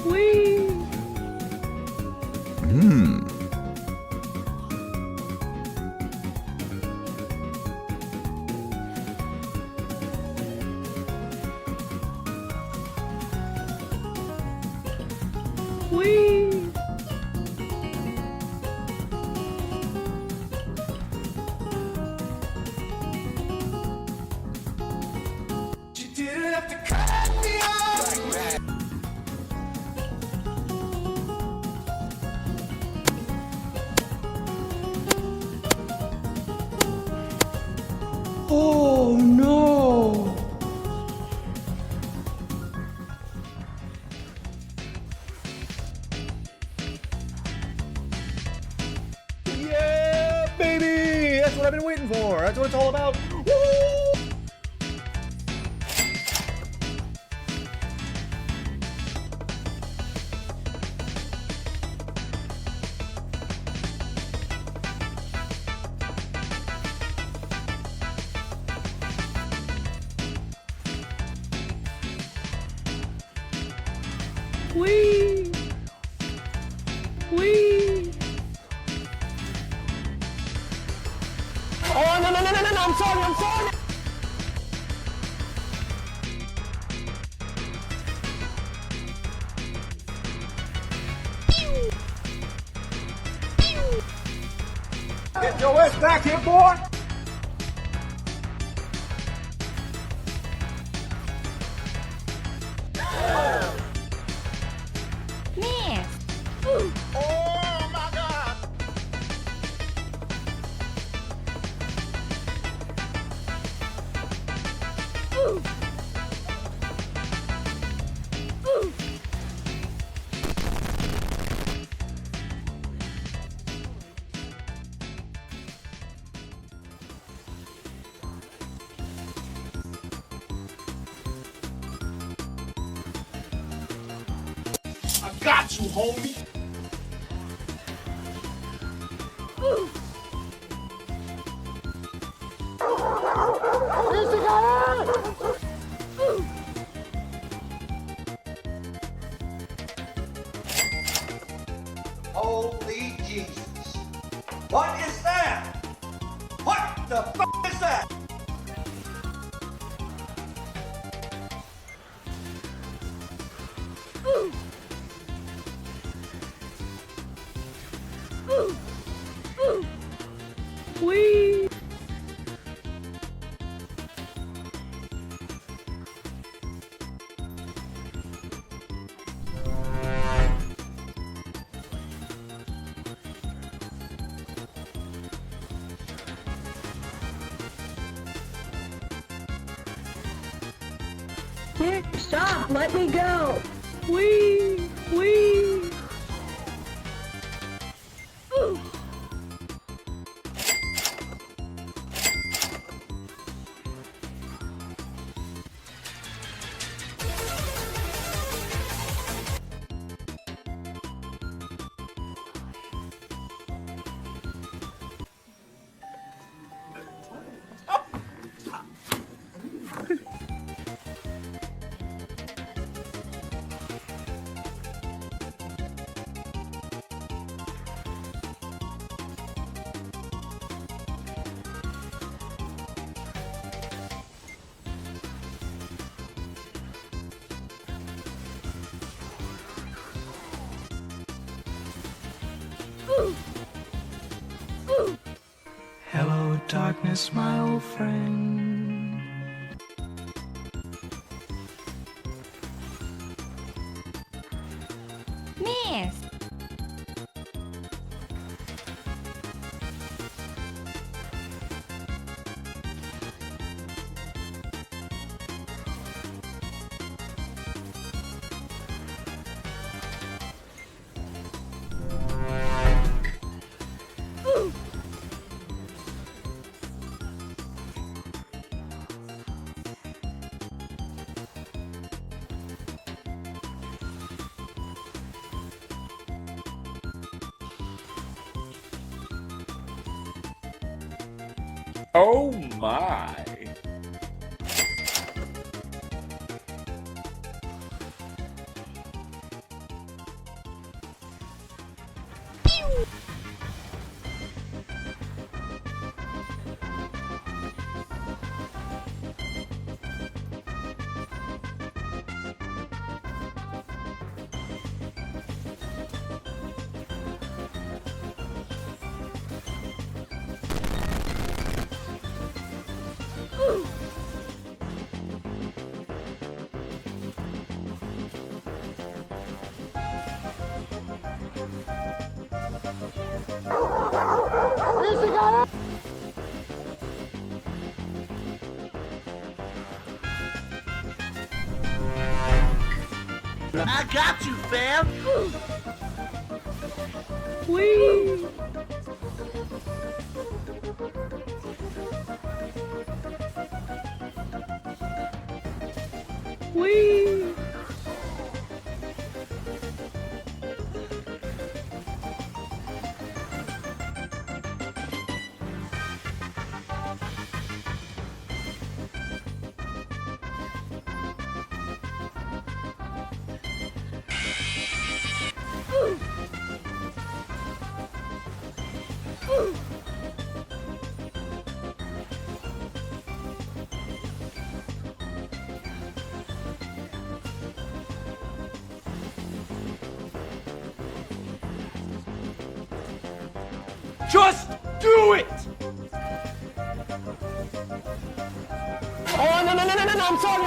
Whee! Whee! You didn't have to cut me off. Oh no! Yeah, baby! That's what I've been waiting for. That's what it's all about. Woo! Whee! Whee! Oh, no, I'm sorry. Get your ass back here, boy! Miss. Oh, my God! I got you, homie! Holy Jesus. What is that? What the f is that? Whee! Nick, stop. Let me go. Whee! Whee! Hello, darkness, my old friend. Miss. Oh my. I got you, fam. Whee! Whee! Just do it! Oh, no, I'm sorry.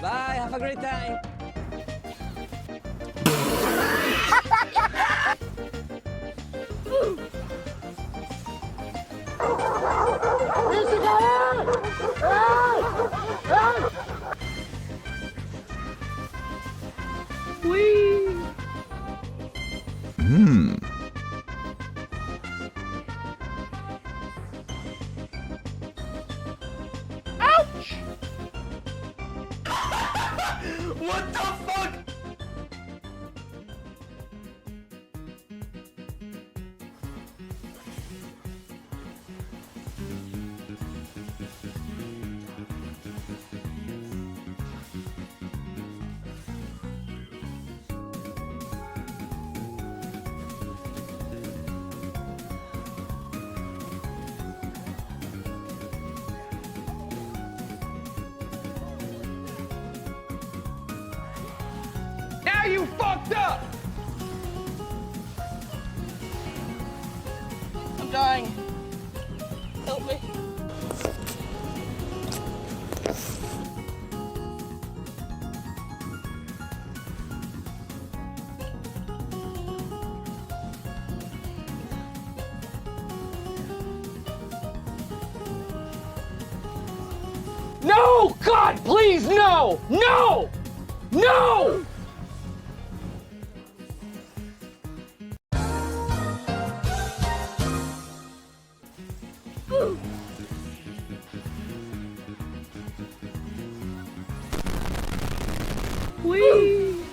Bye, have a great time. Whee! What the fuck? Now you fucked up. I'm dying. Help me. No, God, please, no, no, no. Whee!